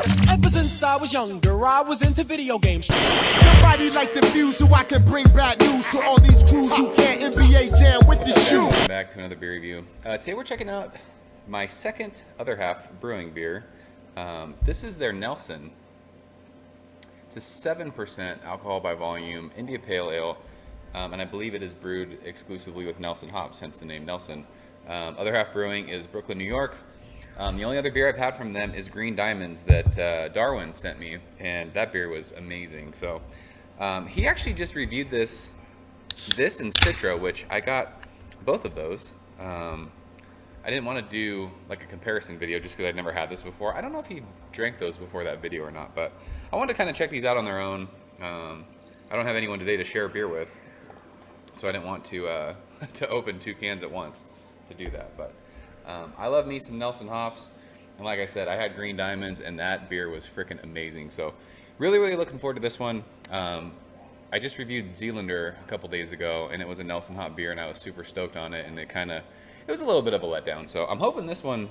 Ever since I was younger, I was into video games. Somebody like the view so I can bring bad news to all these crews who can't NBA jam with the shoe. Welcome back to another beer review. Today we're checking out my second other half brewing beer. This is their Nelson. It's a 7% alcohol by volume India Pale Ale, and I believe it is brewed exclusively with Nelson hops, hence the name Nelson. Other Half Brewing is Brooklyn, New York. The only other beer I've had from them is Green Diamonds that Darwin sent me, and that beer was amazing. So he actually just reviewed this and Citra, which I got both of those. I didn't want to do like a comparison video just because I'd never had this before. I don't know if he drank those before that video or not, but I wanted to kind of check these out on their own. I don't have anyone today to share a beer with, so I didn't want to to open 2 cans at once to do that. But I love me some Nelson hops, and like I said, I had Green Diamonds, and that beer was freaking amazing. So really looking forward to this one. I just reviewed Zealander a couple days ago, and it was a Nelson hop beer, and I was super stoked on it, and it was a little bit of a letdown. So I'm hoping this one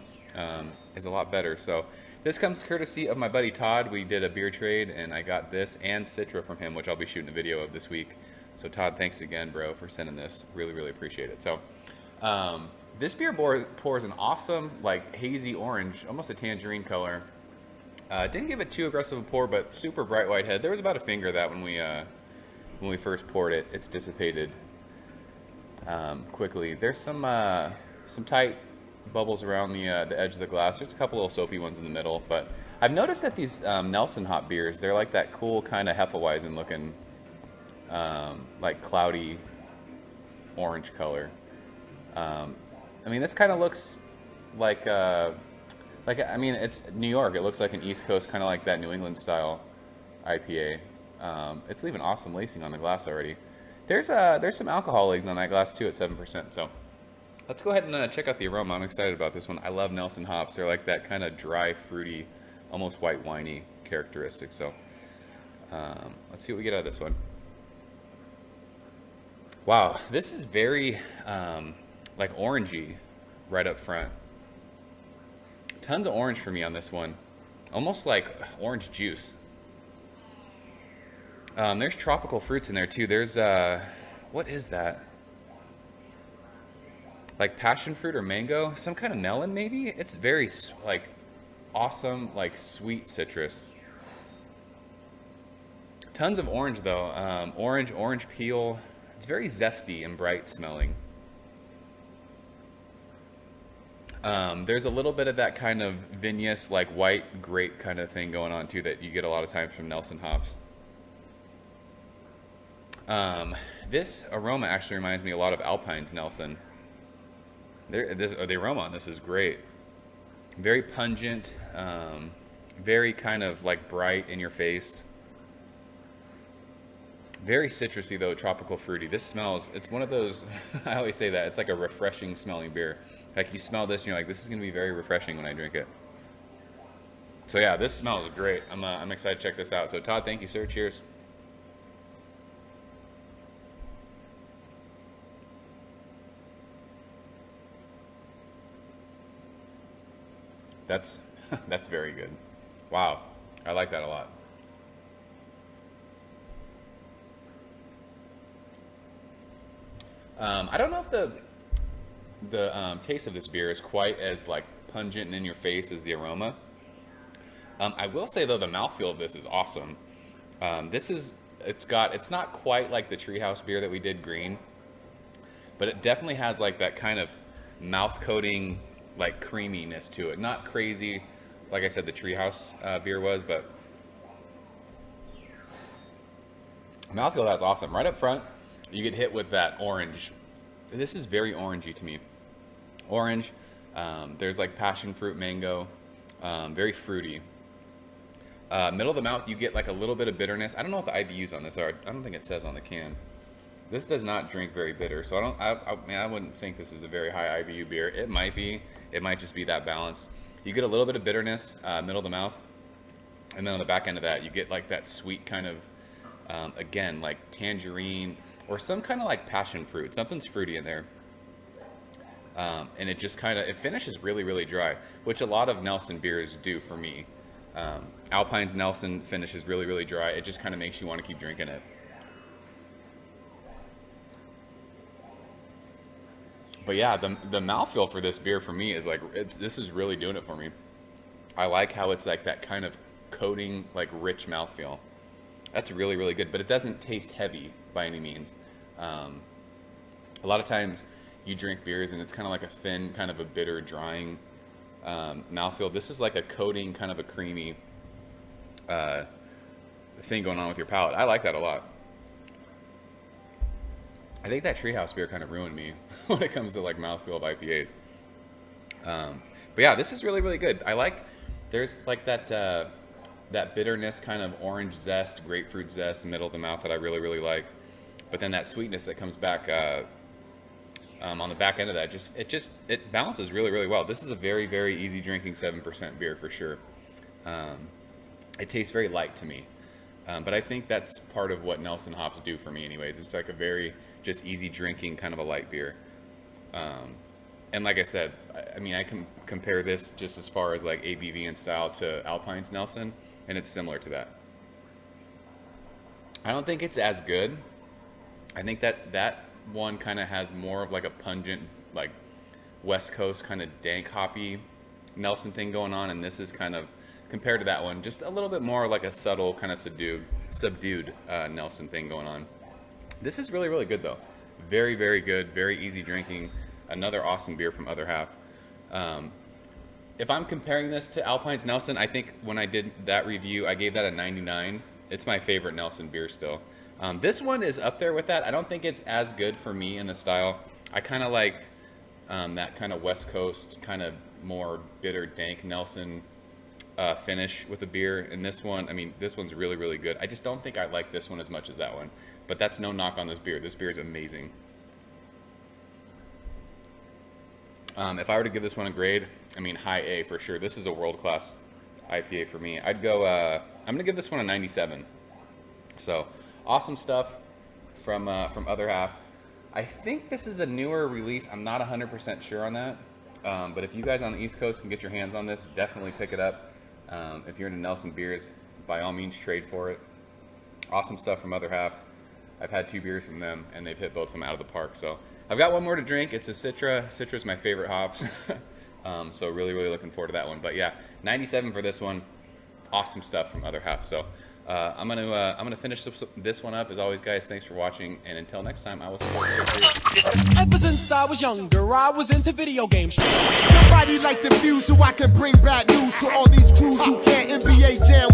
is a lot better. So this comes courtesy of my buddy Todd. We did a beer trade, and I got this and Citra from him, which I'll be shooting a video of this week. So Todd, thanks again, bro, for sending this. Really appreciate it. So this beer pours an awesome, like, hazy orange, almost a tangerine color. Didn't give it too aggressive a pour, but super bright white head. There was about a finger of that when we first poured it. It's dissipated quickly. There's some tight bubbles around the edge of the glass. There's a couple little soapy ones in the middle, but I've noticed that these Nelson hop beers, they're like that cool kind of Hefeweizen looking, like cloudy orange color. I mean, this kind of looks like I mean, it's New York. It looks like an East Coast, kind of like that New England style IPA. It's leaving awesome lacing on the glass already. There's some alcohol legs on that glass too at 7%. So let's go ahead and check out the aroma. I'm excited about this one. I love Nelson hops. They're like that kind of dry, fruity, almost white winey characteristic. So let's see what we get out of this one. Wow, this is very like orangey right up front. Tons of orange for me on this one. Almost like orange juice. There's tropical fruits in there too. There's what is that? Like passion fruit or mango? Some kind of melon maybe? It's very like awesome, like sweet citrus. Tons of orange though. Orange peel. It's very zesty and bright smelling. There's a little bit of that kind of vinous, like white grape kind of thing going on too that you get a lot of times from Nelson hops. This aroma actually reminds me a lot of Alpine's Nelson. The aroma on this is great. Very pungent, very kind of like bright in your face. Very citrusy though, tropical fruity. This smells, it's one of those, I always say that, it's like a refreshing smelling beer. Like you smell this and you're like, this is going to be very refreshing when I drink it. So yeah, this smells great. I'm excited to check this out. So Todd, thank you, sir. Cheers. That's very good. Wow, I like that a lot. I don't know if the taste of this beer is quite as like pungent and in your face as the aroma. I will say though, the mouthfeel of this is awesome. It's not quite like the Treehouse beer that we did green, but it definitely has like that kind of mouth coating, like creaminess to it. Not crazy, like I said, the Treehouse beer was, but mouthfeel, that's awesome. Right up front, you get hit with that orange. This is very orangey to me. Orange. There's like passion fruit, mango. Very fruity. Middle of the mouth, you get like a little bit of bitterness. I don't know what the IBUs on this are. I don't think it says on the can. This does not drink very bitter, so I wouldn't think this is a very high IBU beer. It might be. It might just be that balanced. You get a little bit of bitterness, middle of the mouth, and then on the back end of that, you get like that sweet kind of, again, like tangerine or some kind of like passion fruit. Something's fruity in there. And it just kind of, it finishes really, really dry, which a lot of Nelson beers do for me. Alpine's Nelson finish is really, really dry. It just kind of makes you want to keep drinking it. But yeah, the mouthfeel for this beer for me is like, this is really doing it for me. I like how it's like that kind of coating, like rich mouthfeel. That's really, really good, but it doesn't taste heavy by any means. A lot of times you drink beers and it's kind of like a thin, kind of a bitter, drying mouthfeel. This is like a coating, kind of a creamy thing going on with your palate. I like that a lot. I think that Treehouse beer kind of ruined me when it comes to like mouthfeel of IPAs. But yeah, this is really, really good. I like, there's like that bitterness, kind of orange zest, grapefruit zest in the middle of the mouth that I really, really like. But then that sweetness that comes back on the back end of that, it balances really, really well. This is a very, very easy drinking 7% beer for sure. It tastes very light to me. But I think that's part of what Nelson hops do for me anyways. It's like a very just easy drinking kind of a light beer. And like I said, I mean, I can compare this just as far as like ABV and style to Alpine's Nelson, and it's similar to that. I don't think it's as good. I think that one kind of has more of like a pungent, like West Coast kind of dank hoppy Nelson thing going on, and this is kind of, compared to that one, just a little bit more like a subtle, kind of subdued Nelson thing going on. This is really, really good though. Very, very good, very easy drinking. Another awesome beer from Other Half. If I'm comparing this to Alpine's Nelson, I think when I did that review, I gave that a 99. It's my favorite Nelson beer still. This one is up there with that. I don't think it's as good for me in the style. I kind of like that kind of West Coast, kind of more bitter, dank Nelson finish with the beer. And this one, I mean, this one's really, really good. I just don't think I like this one as much as that one. But that's no knock on this beer. This beer is amazing. If I were to give this one a grade, I mean, high A for sure. This is a world-class IPA for me. I'd go, I'm going to give this one a 97. So, awesome stuff from Other Half. I think this is a newer release. I'm not 100% sure on that. But if you guys on the East Coast can get your hands on this, definitely pick it up. If you're into Nelson beers, by all means, trade for it. Awesome stuff from Other Half. I've had 2 beers from them, and they've hit both of them out of the park. So I've got one more to drink. It's a Citra. Citra's my favorite hops. So really, really looking forward to that one. But yeah, 97 for this one. Awesome stuff from Other Half. So I'm gonna finish this one up. As always, guys, thanks for watching. And until next time, I will support you. Ever since I was younger, I was into video games. Somebody like the Fuse so I can bring bad news to all these crews who can't NBA jam